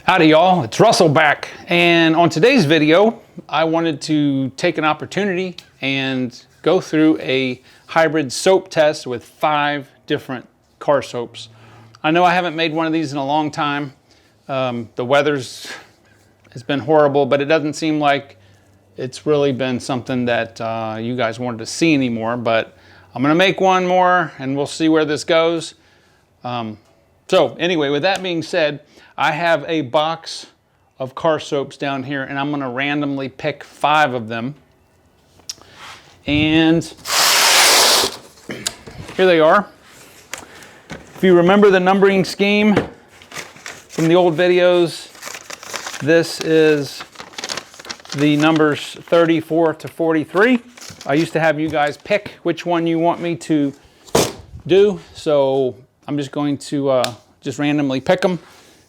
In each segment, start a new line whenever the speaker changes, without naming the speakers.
Howdy y'all, it's Russell back, and on today's video I wanted to take an opportunity and go through a hybrid soap test with 5 different car soaps. I know I haven't made one of these in a long time. The weather's has been horrible, but it doesn't seem like it's really been something that you guys wanted to see anymore, but I'm gonna make one more and we'll see where this goes. So anyway, with that being said, I have a box of car soaps down here and I'm gonna randomly pick 5 of them. And here they are. If you remember the numbering scheme from the old videos, this is the numbers 34 to 43. I used to have you guys pick which one you want me to do, so I'm just going to just randomly pick them.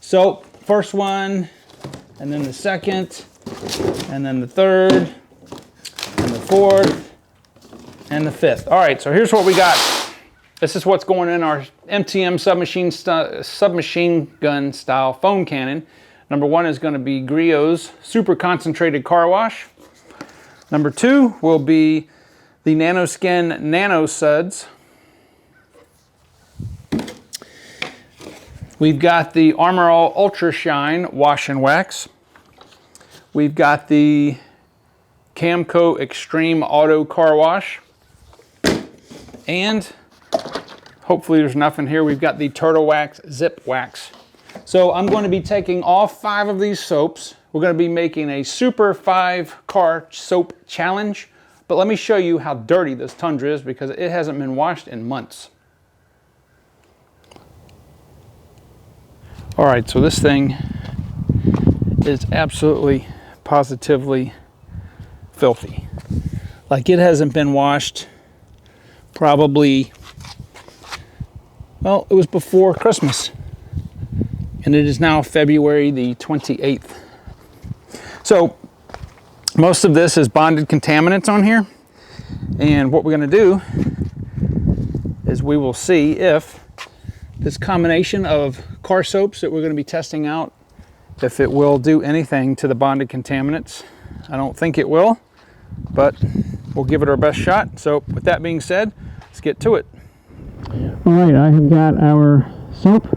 So first one, and then the second, and then the third, and the fourth, and the fifth. All right, so here's what we got. This is what's going in our MTM submachine gun style foam cannon. Number 1 is going to be Griot's super concentrated car wash. Number 2 will be the Nanoskin Nano Suds. We've got the Armor All Ultra Shine Wash and Wax. We've got the Camco Extreme Auto Car Wash. And hopefully there's nothing here. We've got the Turtle Wax Zip Wax. So I'm going to be taking all 5 of these soaps. We're going to be making a super 5 car soap challenge. But let me show you how dirty this Tundra is because it hasn't been washed in months. All right, so this thing is absolutely, positively filthy. Like, it hasn't been washed probably, well, it was before Christmas. And it is now February the 28th. So most of this is bonded contaminants on here. And what we're gonna do is we will see if this combination of car soaps that we're going to be testing out, if it will do anything to the bonded contaminants. I don't think it will, but we'll give it our best shot. So with that being said, let's get to it.
All right, I have got our soap,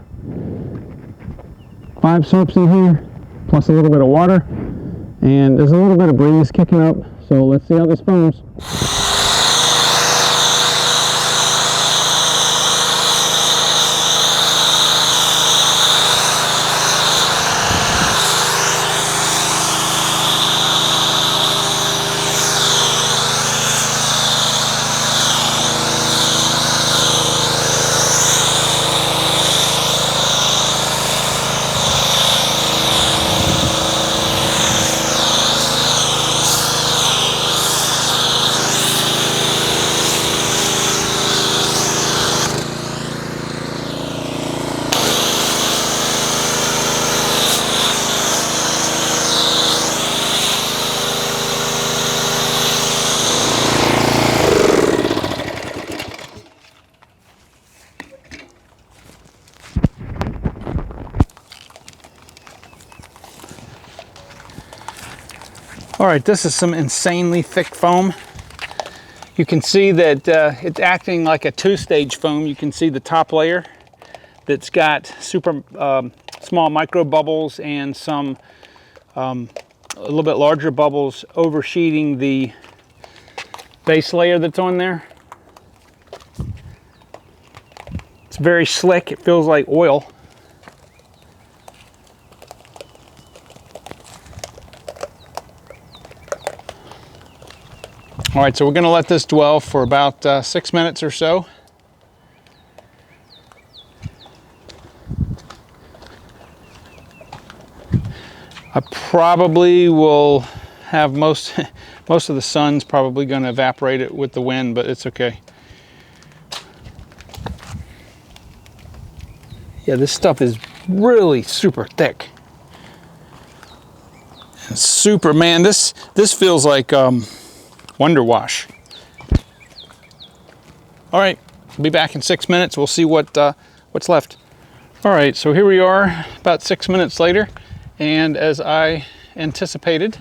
5 soaps in here, plus a little bit of water, and there's a little bit of breeze kicking up, so let's see how this foams.
All right, this is some insanely thick foam. You can see that it's acting like a 2-stage foam. You can see the top layer that's got super small micro bubbles and some a little bit larger bubbles oversheeting the base layer that's on there. It's very slick. It feels like oil. All right, so we're gonna let this dwell for about 6 minutes or so. I probably will have most of the sun's probably gonna evaporate it with the wind, but it's okay. Yeah, this stuff is really super thick. And super, man, this feels like Wonder Wash. All right, I'll be back in 6 minutes. We'll see what's left. All right, so here we are about 6 minutes later, And as I anticipated,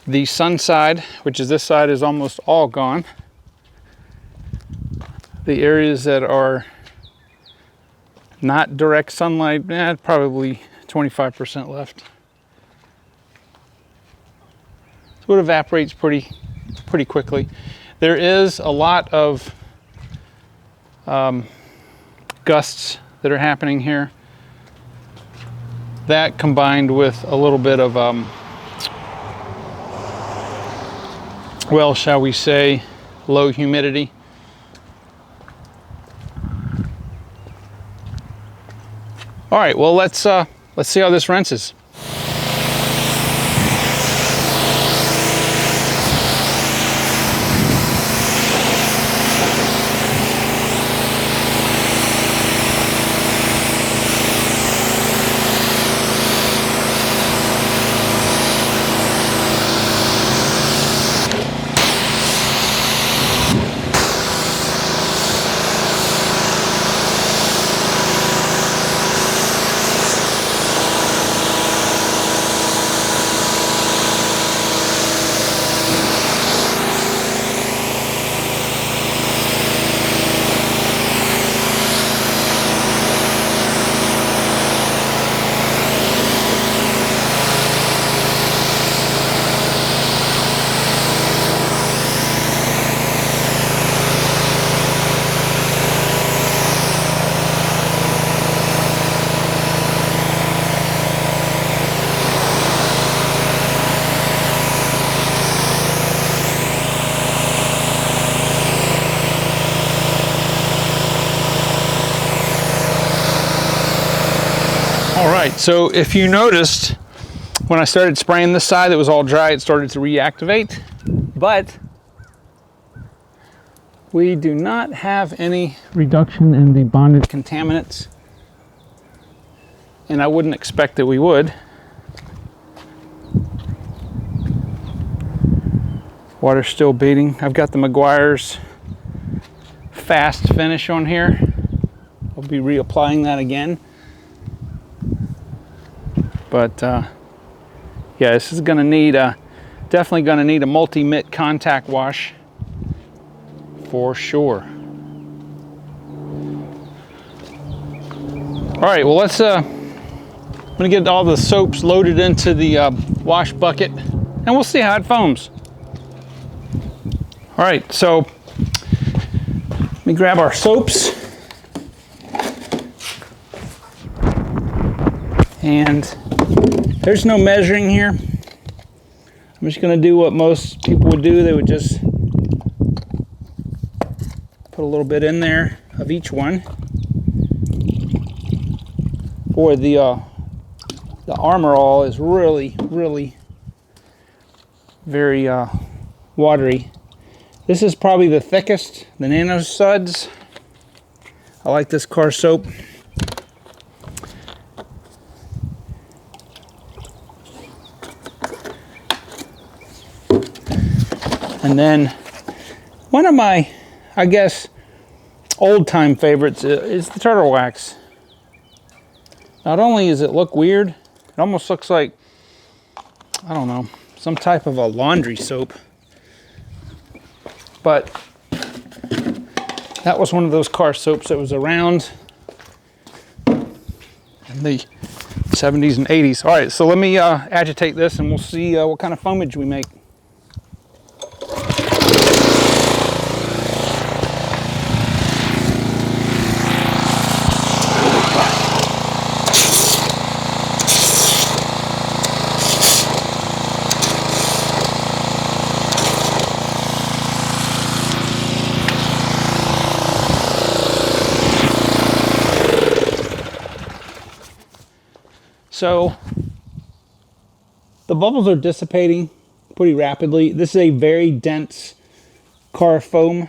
the sun side, which is this side, is almost all gone. The areas that are not direct sunlight, probably 25% left. So it evaporates pretty quickly. There is a lot of gusts that are happening here. That combined with a little bit of, well, shall we say, low humidity. All right, well, let's see how this rinses. All right, so if you noticed, when I started spraying this side that was all dry, it started to reactivate, but we do not have any reduction in the bonded contaminants, and I wouldn't expect that we would. Water's still beating. I've got the Meguiar's fast finish on here. I'll be reapplying that again. But yeah, this is going to need definitely going to need a multi-mitt contact wash for sure. All right, well, let's I'm going to get all the soaps loaded into the wash bucket, and we'll see how it foams. All right, so let me grab our soaps. And there's no measuring here. I'm just going to do what most people would do. They would just put a little bit in there of each one. Boy, the Armor All is really very watery. This is probably the thickest, the Nano Suds. I like this car soap. And then one of my, I guess, old-time favorites is the Turtle Wax. Not only does it look weird, it almost looks like, I don't know, some type of a laundry soap. But that was one of those car soaps that was around in the 70s and 80s. All right, so let me agitate this and we'll see what kind of foamage we make. So the bubbles are dissipating pretty rapidly. This is a very dense car foam,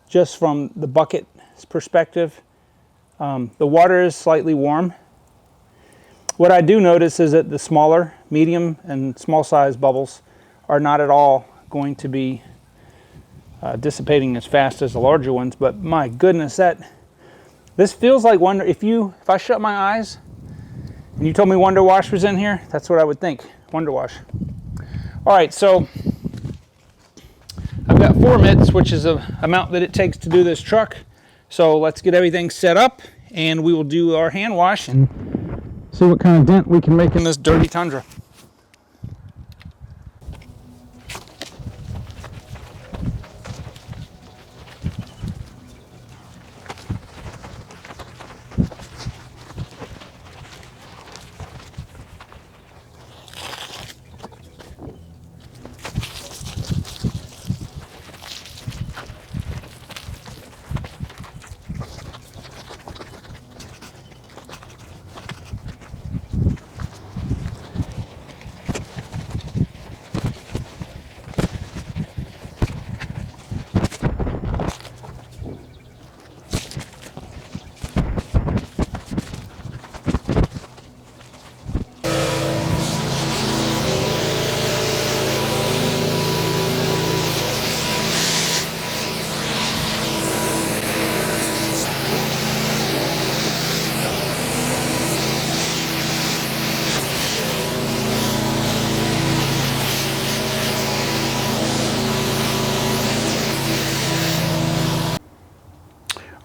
just from the bucket's perspective. The water is slightly warm. What I do notice is that the smaller, medium, and small size bubbles are not at all going to be dissipating as fast as the larger ones. But my goodness, this feels like wonder. If I shut my eyes And you told me Wonder Wash was in here? That's what I would think, Wonder Wash. All right, so I've got 4 mitts, which is the amount that it takes to do this truck. So let's get everything set up and we will do our hand wash and
See what kind of dent we can make
in this dirty Tundra.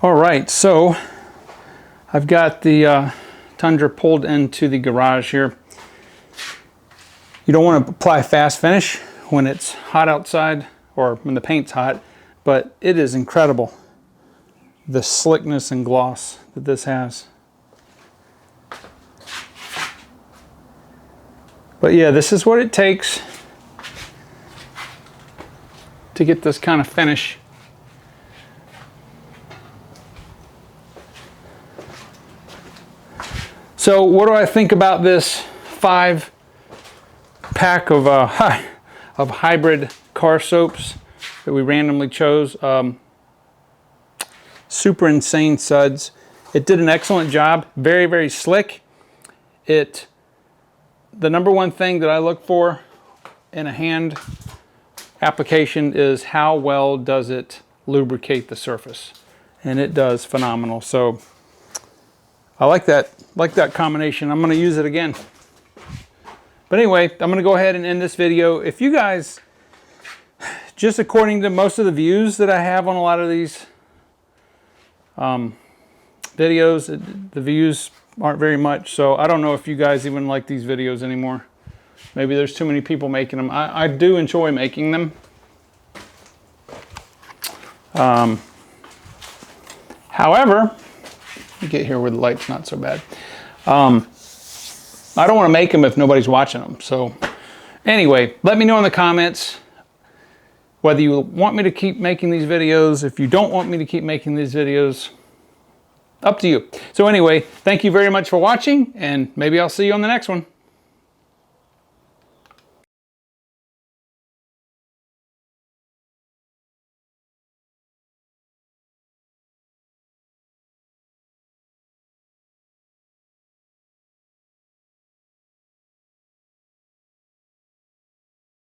All right, so I've got the Tundra pulled into the garage here. You don't want to apply fast finish when it's hot outside or when the paint's hot, but it is incredible the slickness and gloss that this has. But yeah, this is what it takes to get this kind of finish. So what do I think about this 5-pack of hybrid car soaps that we randomly chose? Super insane suds. It did an excellent job. Very, very slick. The number one thing that I look for in a hand application is how well does it lubricate the surface, and it does phenomenal. So I like that combination. I'm going to use it again. But anyway, I'm going to go ahead and end this video. If you guys, just according to most of the views that I have on a lot of these videos, the views aren't very much. So I don't know if you guys even like these videos anymore. Maybe there's too many people making them. I do enjoy making them. However, get here where the light's not so bad. I don't want to make them if nobody's watching them. So anyway, let me know in the comments whether you want me to keep making these videos. If you don't want me to keep making these videos, up to you. So anyway, thank you very much for watching, and maybe I'll see you on the next one.